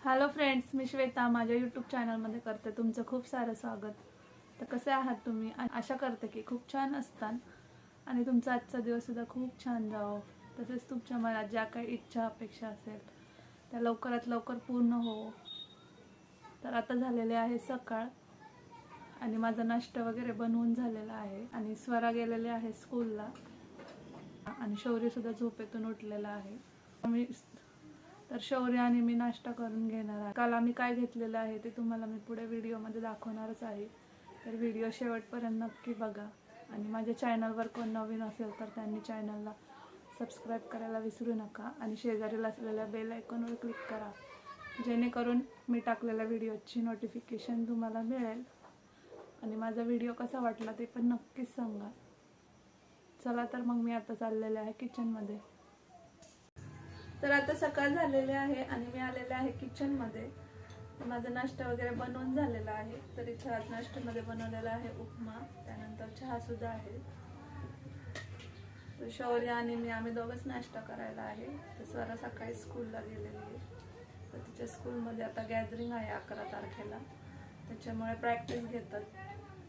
Hello friends, मी श्वेता माझ्या YouTube चॅनलमध्ये करते तुमचं खूप सारं स्वागत. तर कसे आहात तुम्ही? आशा करते की खूप छान असतान आणि तुमचा आजचा दिवससुद्धा खूप छान जावो. तसेच तुमच्या मनात ज्या काही इच्छा अपेक्षा असेल त्या लवकरात लवकर पूर्ण हो. तर आता झालेले आहे सकाळ आणि माझा नाश्ता वगैरे बनवून झालेला आहे आणि स्वरा गेलेले आहे स्कूलला आणि शौर्यसुद्धा झोपेतून उठलेला आहे. तर शौर्य आणि मी नाश्ता करून घेणार आहे. काल आम्ही काय घेतलेलं आहे ते तुम्हाला मी पुढे व्हिडिओमध्ये दाखवणारच आहे. तर व्हिडिओ शेवटपर्यंत नक्की बघा आणि माझ्या चॅनलवर कोण नवीन असेल तर त्यांनी चॅनलला सबस्क्राईब करायला विसरू नका आणि शेजारील असलेल्या बेल आयकॉनवर क्लिक करा, जेणेकरून मी टाकलेल्या व्हिडिओची नोटिफिकेशन तुम्हाला मिळेल. आणि माझा व्हिडिओ कसा वाटला ते पण नक्कीच सांगा. चला तर मग मी आता चाललेले आहे किचनमध्ये. तर आता सकाळ झालेले आहे आणि मी आलेले आहे किचनमध्ये. माझा नाश्ता वगैरे बनवून झालेला आहे. तर इथे आज नाश्त्यामध्ये बनवलेला आहे उपमा, त्यानंतर चहा सुद्धा आहे. तर शौर्य आणि मी आम्ही दोघंच नाश्ता करायला आहे. तर स्वरा सकाळी स्कूलला गेलेली आहे. तर तिच्या स्कूलमध्ये आता गॅदरिंग आहे 11 तारखेला, त्याच्यामुळे प्रॅक्टिस घेतात.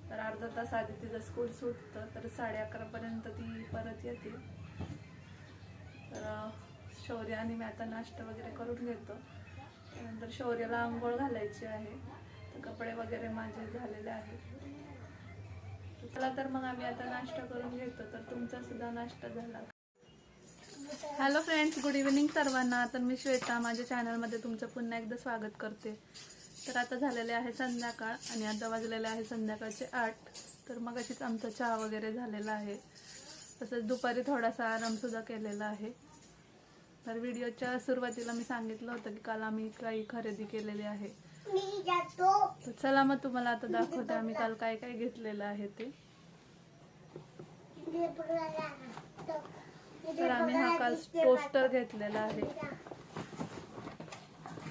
तर अर्धा तास आधी तिचं स्कूल सुटतं, तर 11:30 पर्यंत ती परत येते. तर शौर्य आणि मी आता नाश्ता वगैरे करून घेतो. त्यानंतर शौर्याला आंघोळ घालायची आहे. तर कपडे वगैरे माझे झालेले आहेत. चला तर मग आम्ही आता नाश्ता करून घेतो. तर तुमचा सुद्धा नाश्ता झाला? हॅलो फ्रेंड्स, गुड इव्हनिंग सर्वांना. तर मी श्वेता माझ्या चॅनलमध्ये तुमचं पुन्हा एकदा स्वागत करते. तर आता झालेले आहे संध्याकाळ आणि आता वाजलेले आहे संध्याकाळचे 8. तर मग अशीच आमचा चहा वगैरे झालेला आहे. तसंच दुपारी थोडासा आरामसुद्धा केलेला आहे. तर व्हिडिओच्या सुरुवातीला मी सांगितलं होतं की काल आम्ही काही खरेदी केलेली आहे. तर चला मग तुम्हाला आता दाखवते आम्ही काल काय काय घेतलेलं आहे ते. तर आम्ही हा काल टोस्टर घेतलेला आहे.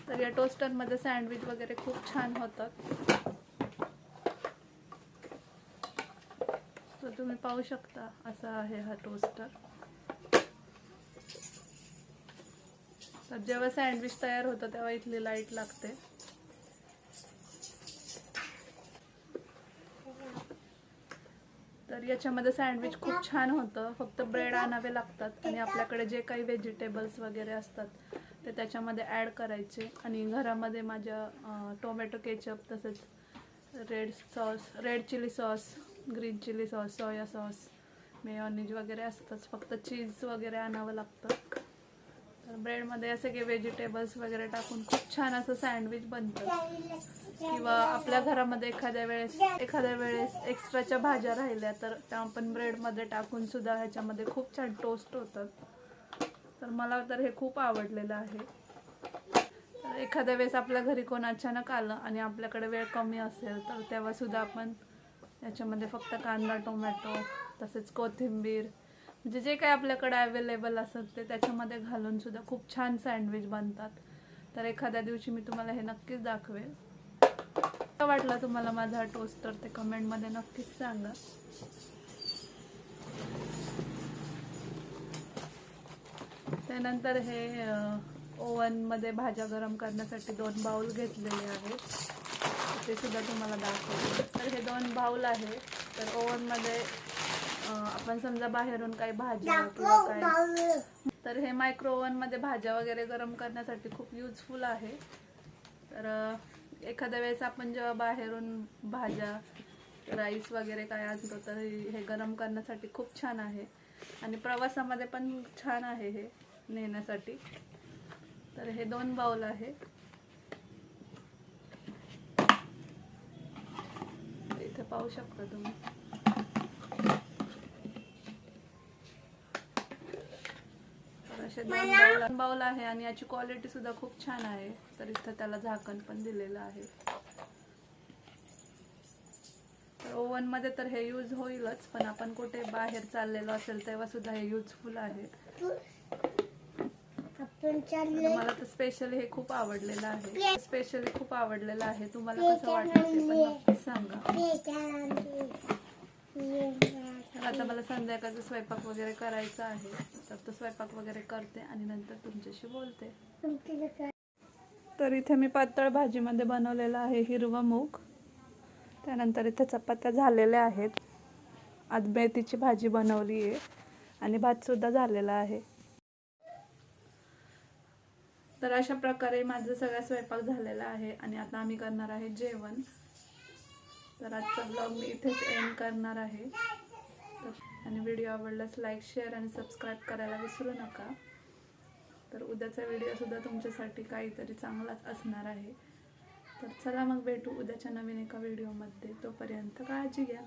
तर या टोस्टरमध्ये सँडविच वगैरे खूप छान होतात. तर तुम्ही पाहू शकता असा आहे हा टोस्टर. तर जेव्हा सँडविच तयार होतं तेव्हा इथली लाईट लागते. तर याच्यामध्ये सँडविच खूप छान होतं. फक्त ब्रेड आणावे लागतात आणि आपल्याकडे जे काही व्हेजिटेबल्स वगैरे असतात ते त्याच्यामध्ये ॲड करायचे. आणि घरामध्ये माझ्या टोमॅटो केचप, तसेच red chilli sauce, green chilli sauce, soya sauce, mayonnaise वगैरे असतंच. फक्त चीज वगैरे आणावं लागतं. तर ब्रेडमध्ये असे काही व्हेजिटेबल्स वगैरे टाकून खूप छान असं सँडविच बनतं. किंवा आपल्या घरामध्ये एखाद्या वेळेस एक्स्ट्राच्या भाज्या राहिल्या तर त्या आपण ब्रेडमध्ये टाकून सुद्धा ह्याच्यामध्ये खूप छान टोस्ट होतात. तर मला तर हे खूप आवडलेलं आहे. तर एखाद्या वेळेस आपल्या घरी कोण अचानक आलं आणि आपल्याकडे वेळ कमी असेल तर तेव्हा सुद्धा आपण याच्यामध्ये फक्त कांदा, टोमॅटो, तसेच कोथिंबीर, म्हणजे जे काही आपल्याकडे अवेलेबल असेल ते त्याच्यामध्ये घालून सुद्धा खूप छान सँडविच बनतात. तर एखाद्या दिवशी मी तुम्हाला हे नक्कीच दाखवेल. कसा वाटला तुम्हाला माझा हा टोस्टर ते कमेंटमध्ये नक्कीच सांगा. त्यानंतर हे ओव्हनमध्ये भाज्या गरम करण्यासाठी 2 बाउल घेतलेले आहेत. ते सुद्धा तुम्हाला दाखवते. तर हे 2 बाउल आहे. तर ओव्हनमध्ये आपण समजा बाहेरून काही भाज्या किंवा काय, तर हे मायक्रो ओव्हनमध्ये भाज्या वगैरे गरम करण्यासाठी खूप युजफुल आहे. तर एखाद्या वेळेस आपण जेव्हा बाहेरून भाज्या, राईस वगैरे काय आणतो तर हे गरम करण्यासाठी खूप छान आहे. आणि प्रवासामध्ये पण छान आहे हे नेण्यासाठी. तर हे 2 बाउल आहे. इथे पाहू शकता तुम्ही. तर असे 2 बाउल आहे आणि याची क्वालिटी सुद्धा खूप छान आहे. तर इथं त्याला झाकण पण दिलेलं आहे. तर ओव्हनमध्ये तर हे यूज होईलच, पण आपण कुठे बाहेर चाललेलो असेल तेव्हा सुद्धा हे युजफुल आहे. मला तर स्पेशली हे खूप आवडलेलं आहे. तुम्हाला कसं वाटलं ते पण नक्कीच सांगा. आता मला संध्याकाळचा स्वयंपाक वगैरे करायचा आहे. तर तो स्वयंपाक वगैरे करते आणि नंतर तुमच्याशी बोलते. तर इथे मी पातळ भाजीमध्ये बनवलेला आहे हिरवा मूग. त्यानंतर इथे चपात्या झालेल्या आहेत. आज मेथीची भाजी बनवली आहे आणि भातसुद्धा झालेला आहे. तर अशा प्रकारे माझा सगळा स्वयंपाक झालेला आहे आणि आता आम्ही करणार आहे जेवण. तर आजचा ब्लॉग मी इथेच एंड करणार आहे. आणि व्हिडिओ आवडल्यास लाईक, शेअर आणि सबस्क्राईब करायला विसरू नका. तर उद्याचा व्हिडिओसुद्धा तुमच्यासाठी काहीतरी चांगलाच असणार आहे. तर चला मग भेटू उद्याच्या नवीन एका व्हिडिओमध्ये. तोपर्यंत काळजी घ्या.